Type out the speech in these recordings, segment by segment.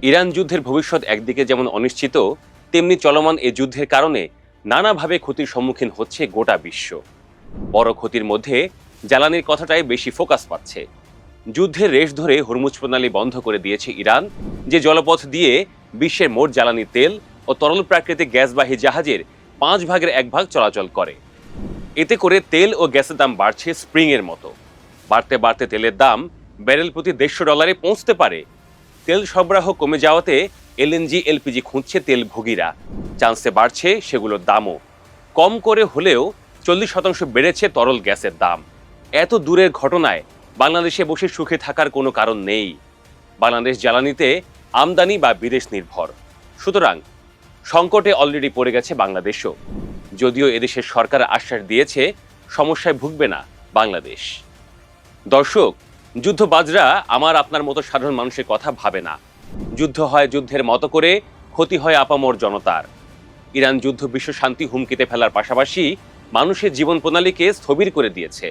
Iran যুদ্ধের ভবিষ্যৎ একদিকে যেমন অনিশ্চিত, তেমনি চলমান এ যুদ্ধের কারণে নানাভাবে ক্ষতির সম্মুখীন হচ্ছে গোটা বিশ্ব। বড় ক্ষতির মধ্যে জ্বালানির কথাটাই বেশি ফোকাস পাচ্ছে। যুদ্ধের রেশ ধরে হরমুজ প্রণালী বন্ধ করে দিয়েছে ইরান, যে জলপথ দিয়ে বিশ্বের মোট জ্বালানি তেল ও তরল প্রাকৃতিক গ্যাসবাহী জাহাজের 1/5 চলাচল করে। এতে করে তেল ও গ্যাসের দাম বাড়ছে স্প্রিং এর মতো। বাড়তে বাড়তে তেলের দাম ব্যারেল প্রতি $150 পৌঁছতে পারে। তেল সরবরাহ কমে যাওয়াতে এলএনজি এলপিজি খুঁজছে তেল ভোগীরা। চান্সে বাড়ছে সেগুলোর দামও। কম করে হলেও 40% বেড়েছে তরল গ্যাসের দাম। এত দূরের ঘটনায় বাংলাদেশে বসে সুখে থাকার কোনো কারণ নেই। বাংলাদেশ জ্বালানিতে আমদানি বা বিদেশ নির্ভর, সুতরাং সংকটে অলরেডি পড়ে গেছে বাংলাদেশও। যদিও এদেশের সরকার আশ্বাস দিয়েছে সমস্যায় ভুগবে না বাংলাদেশ। দর্শক, যুদ্ধবাজরা আমার আপনার মতো সাধারণ মানুষের কথা ভাবে না। যুদ্ধ হয় যুদ্ধের মতো করে, ক্ষতি হয় আপামর জনতার। ইরান যুদ্ধ বিশ্ব শান্তি হুমকিতে ফেলার পাশাপাশি মানুষের জীবন প্রণালীকে স্থবির করে দিয়েছে।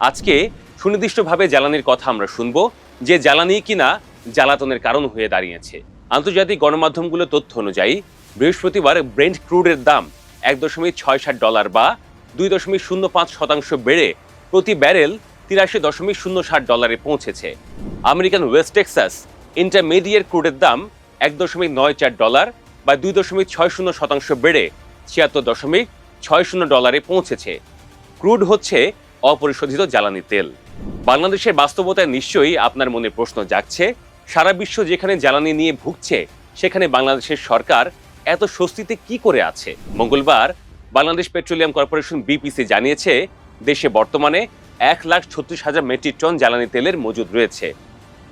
আজকে সুনির্দিষ্টভাবে জ্বালানির কথা আমরা শুনবো, যে জ্বালানি কিনা জ্বালাতনের কারণ হয়ে দাঁড়িয়েছে। আন্তর্জাতিক গণমাধ্যমগুলো তথ্য অনুযায়ী বৃহস্পতিবার ব্রেন্ট ক্রুডের দাম $1.67 বা 2.05% বেড়ে প্রতি ব্যারেল $83.07 পৌঁছেছে। আমেরিকান ওয়েস্ট টেক্সাস ইন্টারমিডিয়েট ক্রুডের দাম $1.94 বা 2.60% বেড়ে $76.60 পৌঁছেছে। ক্রুড হচ্ছে অপরিশোধিত জ্বালানি তেল। বাংলাদেশের বাস্তবতায় নিশ্চয়ই আপনার মনে প্রশ্ন জাগছে, সারা বিশ্ব যেখানে জ্বালানি নিয়ে ভুগছে, সেখানে বাংলাদেশের সরকার এত স্বস্তিতে কি করে আছে? মঙ্গলবার বাংলাদেশ পেট্রোলিয়াম কর্পোরেশন বিপিসি জানিয়েছে, দেশে বর্তমানে 1,36,000 মেট্রিক টন জ্বালানি তেলের মজুদ রয়েছে।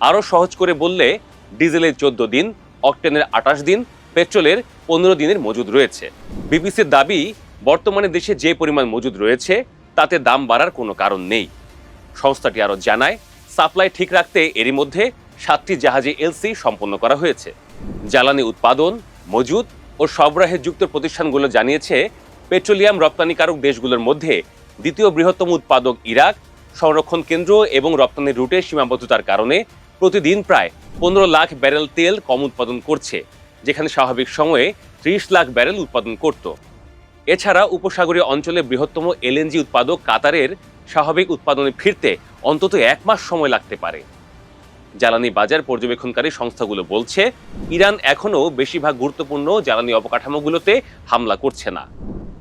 আরও সহজ করে বললে, ডিজেলের 14 দিন, অকটেনের 28 দিন, পেট্রোলের 15 দিনের মজুদ রয়েছে। বিপিসির দাবি, বর্তমানে দেশে যে পরিমাণ মজুদ রয়েছে তাতে দাম বাড়ার কোনো কারণ নেই। সংস্থাটি আরও জানায়, সাপ্লাই ঠিক রাখতে এরই মধ্যে 7টি জাহাজে এলসি সম্পন্ন করা হয়েছে। জ্বালানি উৎপাদন, মজুদ ও সরবরাহে যুক্ত প্রতিষ্ঠানগুলো জানিয়েছে, পেট্রোলিয়াম রপ্তানিকারক দেশগুলোর মধ্যে দ্বিতীয় বৃহত্তম উৎপাদক ইরাক সংরক্ষণ কেন্দ্র এবং রপ্তানির রুটে সীমাবদ্ধতার কারণে প্রতিদিন প্রায় 15 লাখ ব্যারেল তেল কম উৎপাদন করছে, যেখানে স্বাভাবিক সময়ে 30 লাখ ব্যারেল উৎপাদন করত। এছাড়া উপসাগরীয় অঞ্চলে বৃহত্তম এলএনজি উৎপাদক কাতারের স্বাভাবিক উৎপাদনে ফিরতে অন্তত 1 মাস সময় লাগতে পারে। জ্বালানি বাজার পর্যবেক্ষণকারী সংস্থাগুলো বলছে, ইরান এখনও বেশিরভাগ গুরুত্বপূর্ণ জ্বালানি অবকাঠামোগুলোতে হামলা করছে না।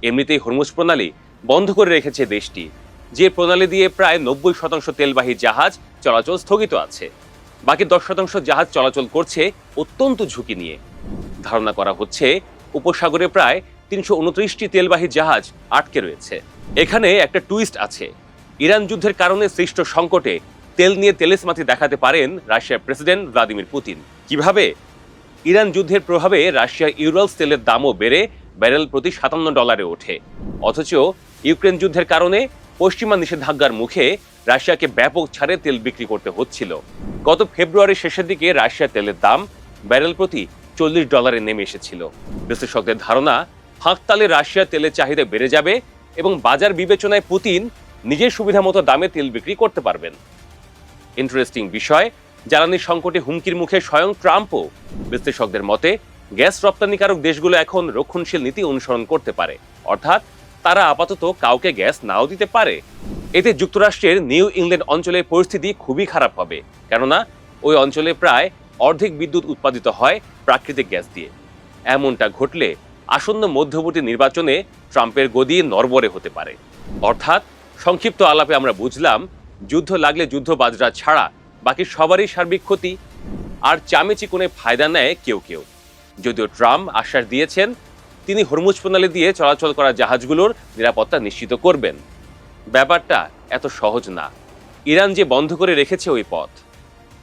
এমনিতেই হরমুজ প্রণালী বন্ধ করে রেখেছে দেশটি, যে প্রণালী দিয়ে প্রায় 90% তেলবাহী জাহাজ চলাচল স্থগিত আছে। বাকি 10% জাহাজ চলাচল করছে অত্যন্ত ঝুঁকি নিয়ে। ধারণা করা হচ্ছে, উপসাগরে প্রায় 329টি তেলবাহী জাহাজ আটকে রয়েছে। এখানে একটা টুইস্ট আছে। ইরান যুদ্ধের কারণে সৃষ্ট সংকটে তেল নিয়ে তেলেসমাতি দেখাতে পারেন রাশিয়ার প্রেসিডেন্ট ভ্লাদিমির পুতিন। কিভাবে? ইরান যুদ্ধের প্রভাবে রাশিয়ার ইউরালস তেলের দামও বেড়ে ব্যারেল প্রতি $57 ওঠে। অথচ ইউক্রেন যুদ্ধের কারণে পশ্চিমা নিষেধাজ্ঞার মুখে রাশিয়াকে ব্যাপক ছাড়ে তেল বিক্রি করতে হচ্ছিল। গত ফেব্রুয়ারির শেষের দিকে রাশিয়ার তেলের দাম ব্যারেল প্রতি $40 নেমে এসেছিল। বিশ্লেষকদের ধারণা, ফাঁকতালে রাশিয়ার তেলের চাহিদা বেড়ে যাবে এবং বাজার বিবেচনায় পুতিন নিজের সুবিধা মতো দামে তেল বিক্রি করতে পারবেন। ইন্টারেস্টিং বিষয়, জ্বালানির সংকটে হুমকির মুখে স্বয়ং ট্রাম্পও। বিশ্লেষকদের মতে, গ্যাস রপ্তানিকারক দেশগুলো এখন রক্ষণশীল নীতি অনুসরণ করতে পারে, অর্থাৎ তারা আপাতত কাউকে গ্যাস নাও দিতে পারে। এতে যুক্তরাষ্ট্রের নিউ ইংল্যান্ড অঞ্চলের পরিস্থিতি খুবই খারাপ হবে, কেননা ওই অঞ্চলে প্রায় অর্ধেক বিদ্যুৎ উৎপাদিত হয় প্রাকৃতিক গ্যাস দিয়ে। এমনটা ঘটলে আসন্ন মধ্যবর্তী নির্বাচনে ট্রাম্পের গদি নড়বড়ে হতে পারে। অর্থাৎ সংক্ষিপ্ত আলাপে আমরা বুঝলাম, যুদ্ধ লাগলে যুদ্ধবাজরা ছাড়া বাকি সবারই সার্বিক ক্ষতি, আর চামে চিকনে ফায়দা নেয় কেউ কেউ। যদিও ট্রাম্প আশ্বাস দিয়েছেন, তিনি হরমুজ প্রণালী দিয়ে চলাচল করা জাহাজগুলোর নিরাপত্তা নিশ্চিত করবেন। ব্যাপারটা এত সহজ না। ইরান যে বন্ধ করে রেখেছে ওই পথ,